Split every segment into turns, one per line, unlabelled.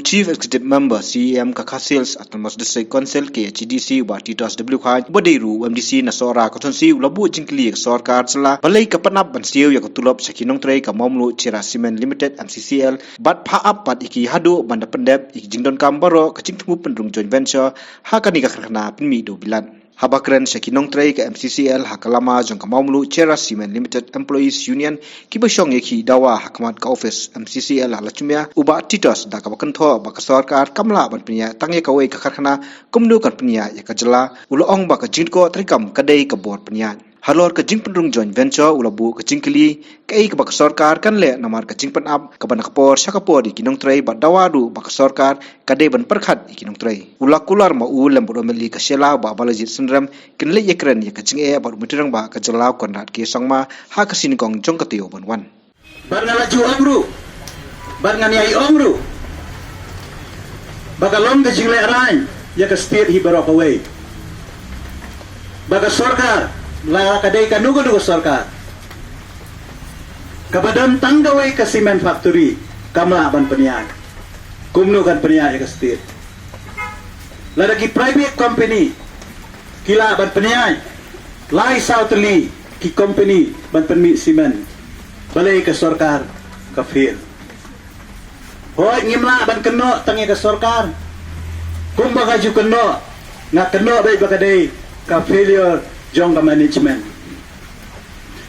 Chief Executive Member CEM Kakasils Autonomous District Council KHDC uba Titos W Khai Bodeiru MDC Nasora Kotonsi ulabu jingkli Sorkar sela balai kapanap bansiu ya kutulop sakinong tray ka momlu Cira Cement Limited MCCL bat paap pat iki hadu banda pendep iki jingdon kambaro kacing temu pendrung joint venture hakani kakrana pinmi do bilan Habakren sakinong tray ka MCCL hakalama jong kamamlu Cira Cement Limited Employees Union kibasyong yaki dawa hakamat ka office MCCL halachumya uba Titos da kabakantho baka sarkar kamla ban pinya tangye kawai ka karkhana kumnu kan pinya ya kajala uloong baka jingko trikam kadai ka bor pinya halor ka jing pendrung joint venture ulabu ka jingkili kai ka baka sarkar kan le namar ka jing panap ka ban kapor syakapor di kinong tray ba dawadu baka sarkar kadai ban perkhat di kinong tray ulakular ma ulem bodomeli ka shela ba balajit sendram kinle yekren ya ka jing ba mutirang ba ka jala konrat ke sangma ha ka sin kong jong ka teo ban wan
bar ngalaju amru bar nganiai omru bagalom ka jingle arain ya ka state hi barok away baga sarkar la kadai kanugo nugo sarkar kabadan tanggawai ka cement factory kamla ban peniak kumnu kan peniak ya ka state la lagi private company kila ban peniak lai southly ki company ban penmi cement balai ka sarkar ka fail hoy ngimla ban keno tangi ka sarkar kum baga ju keno na keno bai baga dei ka failure jong ka management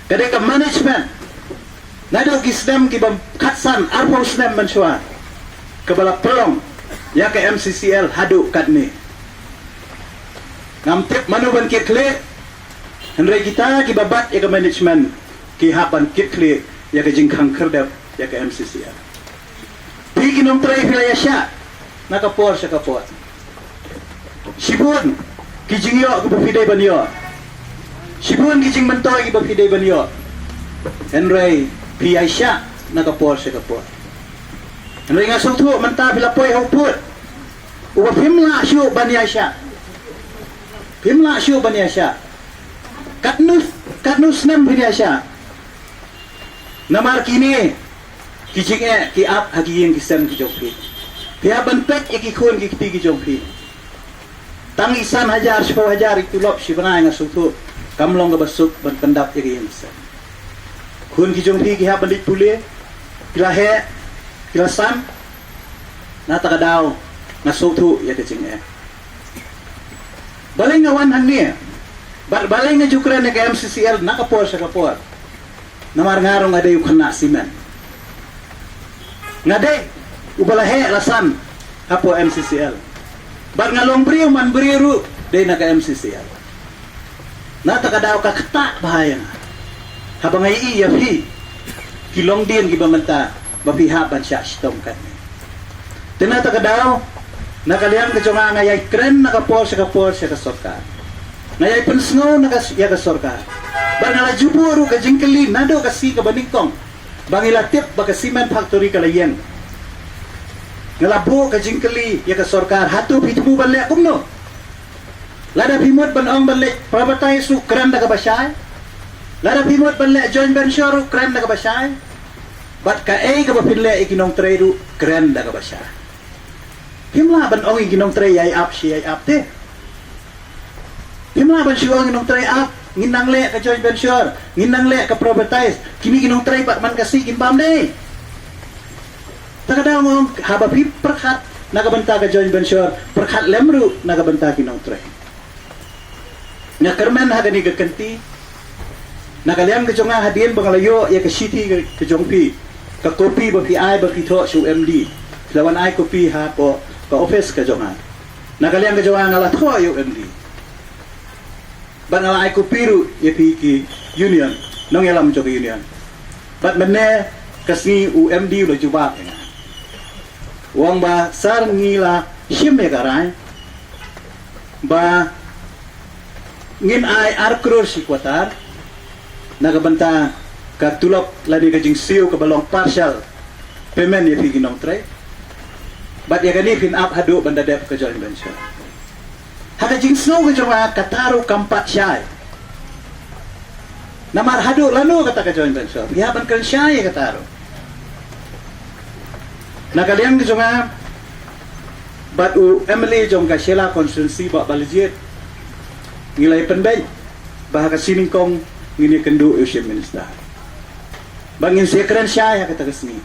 kadai ka management nado gisdam ki bam khatsan arpo snem manswa kabala pelong ya ka MCCL hadu katni ngamtep manuban ki kle henry kita ki babat ya ka management ki hapan ki kle ya ka jingkhang kherdap ya ka MCCL pi kinom trai filaya sya nakapor sya kapor sibun ki jingyo ku pidai banyo Sibun kijing mentoy ki bapidai banyo. Henry pi Aisha nakapor sa kapor. Henry nga sultu menta bilapoy huput. Uwa pimla syu bani Aisha. Pimla syu bani Aisha. Katnus nem bani Aisha. Namar kini kijing ki ap hagiyin kisan ki jongpi. Pia banpek ki khun ki kiti ki jongpi. Tangisan hajar 10,000 itulop si banay nga sultu. Kamlong ka basuk ban pendap ya kiyam sa kun ki jongpi ki ha balik pule kila he kila san na takadaw na sotu ya kecing balay nga wan hanni balay nga jukran ya ka MCCL nakapor sa kapor namar ngarong aday ukana simen ngaday ubalahe lasan hapo MCCL bar ngalong priyo man briru day na ka MCCL nata kadaw ka kata bahaya habang ay iya fi kilong din gibamanta mapihaban siya sitom kan tinata kadaw nakaliang kajonga ngayay kren nakapor sa kasorka ngayay pensngo nakasya kasorka bangala jupuro ka jingkeli nado kasi ka baningkong bangilatip baka cement factory kalayen ngalabo ka jingkeli ya kasorka hatu pitmu balya kumno lada pimot ban ong balik prabatay su kran daga basay lada pimot balik joint venture kran daga basay bat ka ay ka bapinle ikinong trade kran daga basay himla ban ong ikinong trade ay up si ay up te himla ban si ong ikinong trade up nginang le ka joint venture nginang le ka prabatay kini ikinong trade bat man kasi kinbam de takadaw mo haba pi perkhat nagabanta ka joint venture perkhat lemru nagabanta kinong trade na kerman hagani gakanti nakaliam ke jonga hadien bangalayo ya ke city ke jongpi ka kopi ba pi ai ba pi tho su MD lawan ai kopi ha po ka office ke jonga nakaliam ke jonga ngala tho yu MD bangala ai kopi ru ya pi ki union nong yalam jo ke union bat menne kasni UMD lo jubab wong ba sar ngila shime garai ba ngin ay arkror si kwatar nagabanta ka tulok lani ka jing siyo ka balong partial payment ya figinong tray but ya gani fin up hadu banda dep ka joint venture haka jing snow ka jong kataro kampat syai namar hadu lanu kata ka joint venture bihaban kan syai kataro nakaliang ka jong bat u MLA jong ka Shela konstituensi ba balijit ngilai pendai bah ka siningkong ngini kendu Ushim Minister bangin sekren syaya kata kesini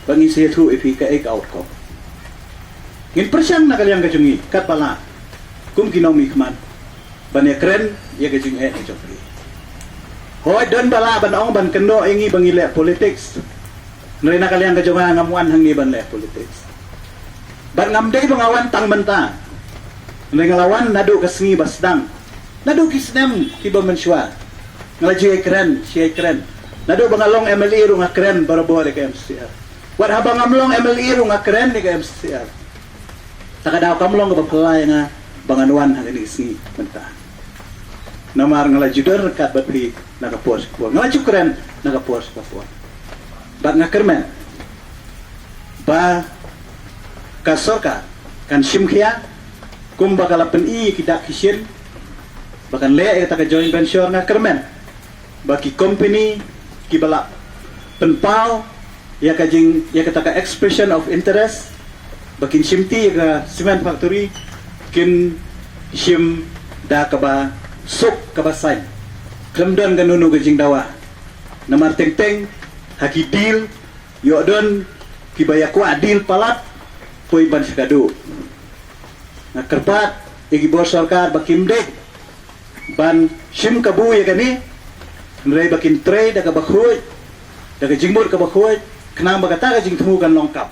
bangin setu ipi ka ek outcome ngin persyang na kalyang kajungi kat pala kum kinomi kman bane kren ya kajung jopri hoy don bala ban ong ban kendo ingi bangile politics nerina kalyang kajunga ngamuan hangi ban le politics ban ngamdai bangawan tang benta ngalawan nadu kesengi basdang nadu kisnem kiba mensua ngalaju keren si keren nadu bangalong MLA ru ngakren barabo ke MCR wat habang amlong MLA ru ngakren ke MCR takadaw kamlong ka bapalay nga banganuan hang ini si benta namar ngalaju dor kat batli nakapos ko ngalaju keren nakapos ko bat ngakermen ba kasorka kan simkhia kum bakal peni kita kisin bahkan le kita ke joint venture nga kermen bagi company kibala penpau ya kajing ya kita ka expression of interest bakin simti ka cement factory kin sim da kaba suk kaba sain klemdan ganunu kajing dawa namar teng haki deal yo don kibaya ku adil palat poi ban sekadu na kerpat igi bor sarkar bakim dek ban sim kabu ya kani nrai bakin tray daga bakhoy daga jingmur ka bakhoy kenang bagata ka jing temu kan longkap